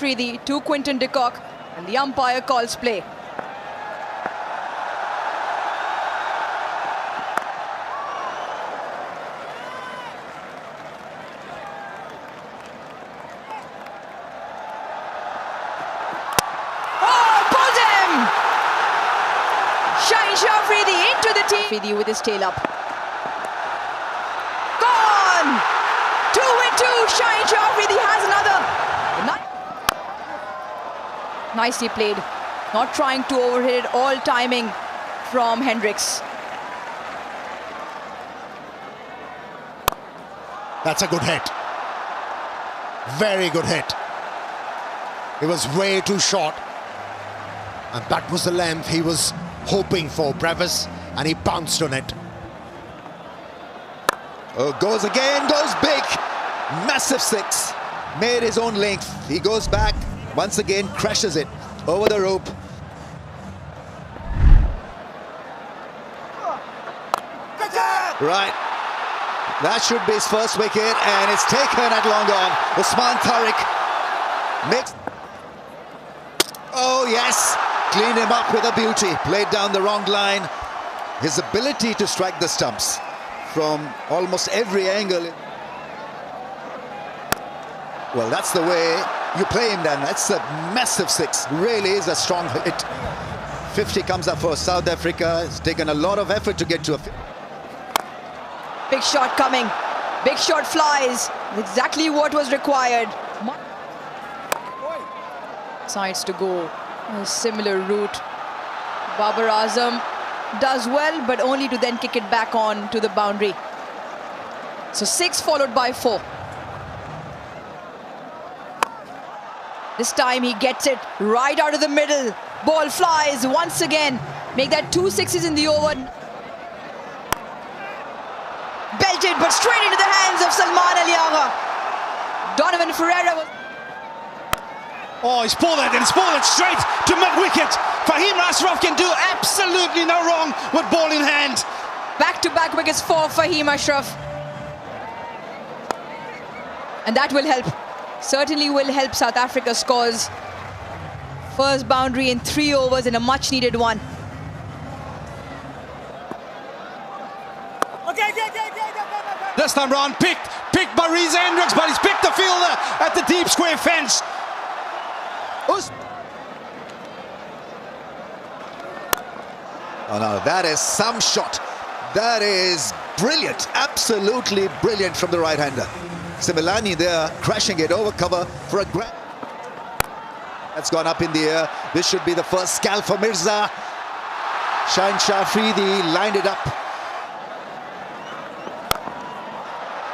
Afridi to Quinton de Kock, and the umpire calls play. Afridi into the team. Afridi with his tail up. Gone! 2-2. Shaheen Afridi has another. Nicely played. Not trying to overhit it. All timing from Hendricks. That's a good hit. Very good hit. It was way too short. And that was the length he was hoping for, Brevis, and he bounced on it. Oh, goes again, goes big. Massive six. Made his own length. He goes back, once again, crashes it over the rope. Right. That should be his first wicket, and it's taken at long on. Usman Tariq makes... Oh, yes. Cleaned him up with a beauty. Played down the wrong line. His ability to strike the stumps from almost every angle. Well, that's the way you play him then. That's a massive six. Really is a strong hit. 50 comes up for South Africa. It's taken a lot of effort to get to a... Big shot coming. Big shot flies. Exactly what was required. Decides to go a similar route. Babar Azam does well, but only to then kick it back on to the boundary. So 6 followed by 4. This time he gets it right out of the middle. Ball flies once again. Make that 2 sixes in the over. Belted, but straight into the hands of Salman Ali Agha. Donovan Ferreira was... Oh, he's pulled it, and he's pulled it straight to mid-wicket. Fahim Ashraf can do absolutely no wrong with ball in hand. Back-to-back wickets for Fahim Ashraf. And that will help. Certainly will help South Africa's scores. First boundary in 3 overs and a much-needed one. This time round, picked by Reece Hendricks, but he's picked the fielder at the deep square fence. Oh no, that is some shot. That is brilliant, absolutely brilliant from the right-hander. Similani there, crashing it over cover for a grab. That's gone up in the air. This should be the first scalp for Mirza. Shaheen Afridi lined it up.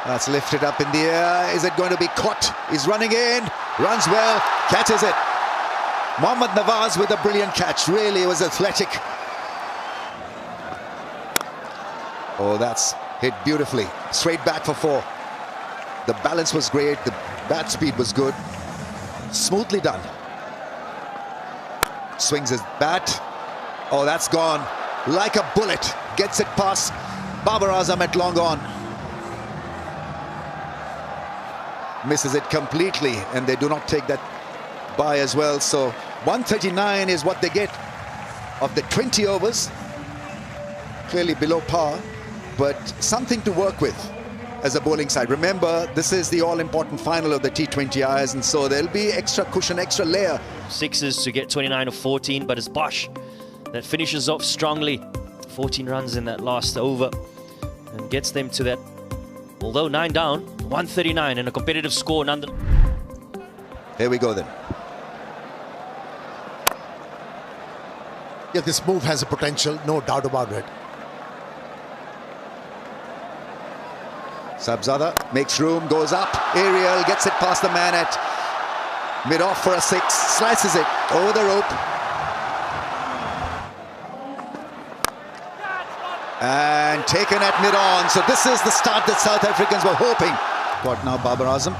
That's lifted up in the air. Is it going to be caught? He's running in, runs well, catches it. Mohammad Nawaz with a brilliant catch. Really was athletic. Oh, that's hit beautifully. Straight back for 4. The balance was great. The bat speed was good. Smoothly done. Swings his bat. Oh, that's gone. Like a bullet. Gets it past Babar Azam at long on. Misses it completely, and they do not take that by as well. So 139 is what they get of the 20 overs. Clearly below par, but something to work with as a bowling side. Remember, this is the all-important final of the T20Is, and so there'll be extra cushion, extra layer. Sixes to get 29 of 14, but it's Bosch that finishes off strongly. 14 runs in that last over and gets them to that, although 9 down, 139 and a competitive score nonetheless. Here we go then. Yeah, this move has a potential, no doubt about it. Sabzada makes room, goes up, aerial, gets it past the man at mid-off for a 6, slices it over the rope. And taken at mid-on, so this is the start that South Africans were hoping. Got now Babar Azam.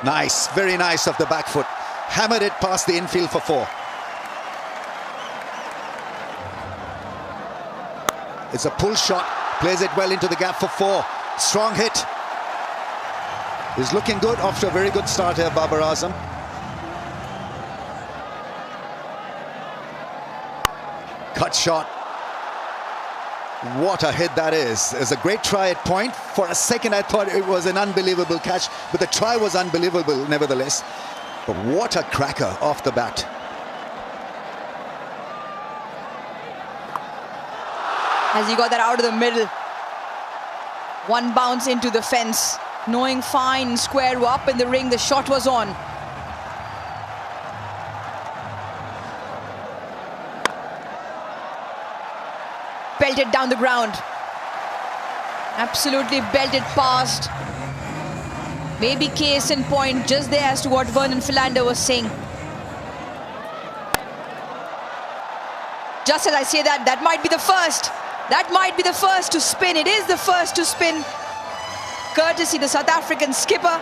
Nice, very nice off the back foot. Hammered it past the infield for 4. It's a pull shot, plays it well into the gap for 4. Strong hit. He's looking good after a very good start here, Babar Azam. Cut shot. What a hit that is. It's a great try at point. For a second I thought it was an unbelievable catch, but the try was unbelievable nevertheless. But what a cracker off the bat. As he got that out of the middle. One bounce into the fence. Knowing fine, square up in the ring, the shot was on. Belted down the ground. Absolutely belted past. Maybe case in point just there as to what Vernon Philander was saying. Just as I say that, that might be the first. That might be the first to spin. It is the first to spin. Courtesy the South African skipper.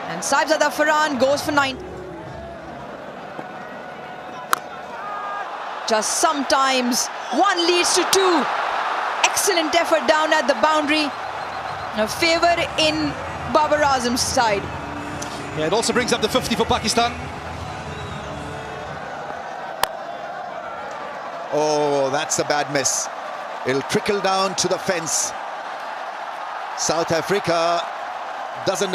And Saibzada Farhan goes for 9. Just sometimes one leads to 2. Excellent effort down at the boundary. A favour in Babar Azam's side. Yeah, it also brings up the 50 for Pakistan. Oh, that's a bad miss. It'll trickle down to the fence. South Africa doesn't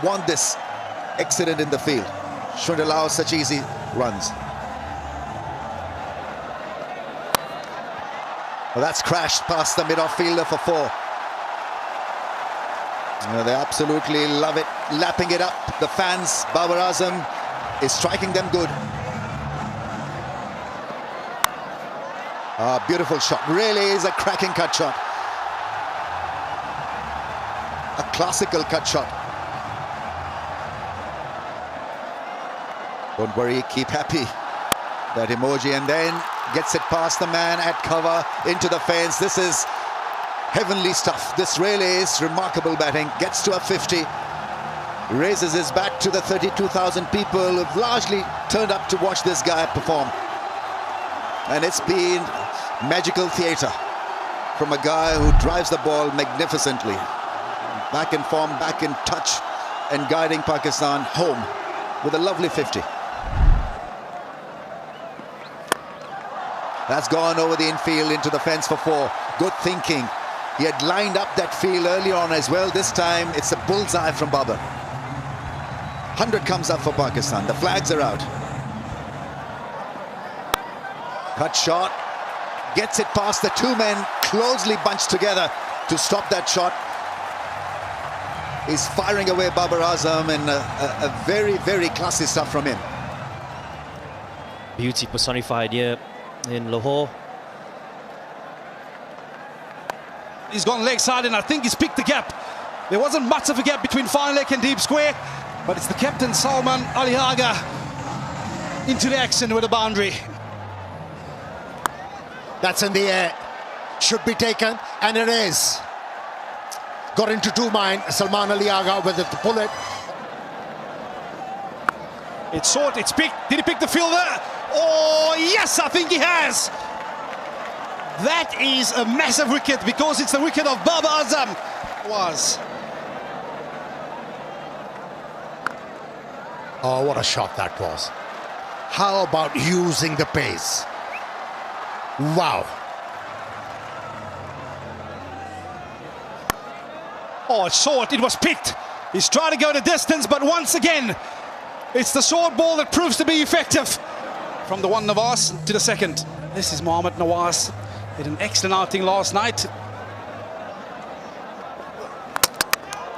want this accident in the field. Shouldn't allow such easy runs. Well, that's crashed past the mid-off fielder for 4. They absolutely love it, lapping it up. The fans, Babar Azam is striking them good. Beautiful shot, really is a cracking cut shot. A classical cut shot. Don't worry, keep happy. That emoji, and then gets it past the man at cover into the fence. This is heavenly stuff. This really is remarkable batting. Gets to a 50. Raises his bat to the 32,000 people who've largely turned up to watch this guy perform. And it's been magical theatre from a guy who drives the ball magnificently. Back in form, back in touch, and guiding Pakistan home with a lovely 50. That's gone over the infield into the fence for 4. Good thinking. He had lined up that field earlier on as well. This time it's a bullseye from Babar. 100 comes up for Pakistan. The flags are out. Cut shot. Gets it past the 2 men closely bunched together to stop that shot. He's firing away Babar Azam, and a very, very classy stuff from him. Beauty personified here in Lahore. He's gone leg side, and I think he's picked the gap. There wasn't much of a gap between fine leg and deep square, but it's the captain Salman Aliaga into the action with a boundary. That's in the air. Should be taken, and it is. Got into 2 mind, Salman Aliaga whether to pull it. It's short, it's picked. Did he pick the fielder? Oh, yes, I think he has. That is a massive wicket because it's the wicket of Babar Azam. Oh, what a shot that was. How about using the pace? Wow. Oh, it's short, it was picked. He's trying to go the distance, but once again, it's the short ball that proves to be effective. From the one Nawaz to the second. This is Mohammad Nawaz. Did an excellent outing last night.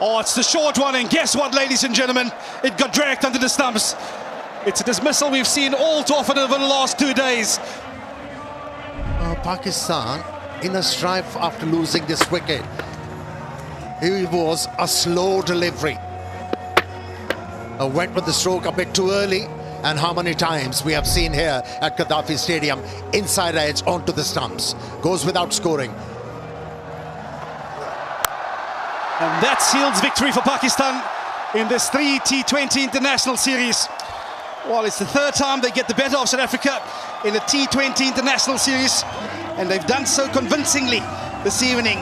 Oh, it's the short one, and guess what, ladies and gentlemen? It got dragged under the stumps. It's a dismissal we've seen all too often over the last 2 days. Pakistan in a strife after losing this wicket. It was a slow delivery. Went with the stroke a bit too early, and how many times we have seen here at Gaddafi Stadium, inside edge onto the stumps. Goes without scoring. And that seals victory for Pakistan in this 3 T20 international series. Well, it's the 3rd time they get the better of South Africa in the T20 international series, and they've done so convincingly this evening.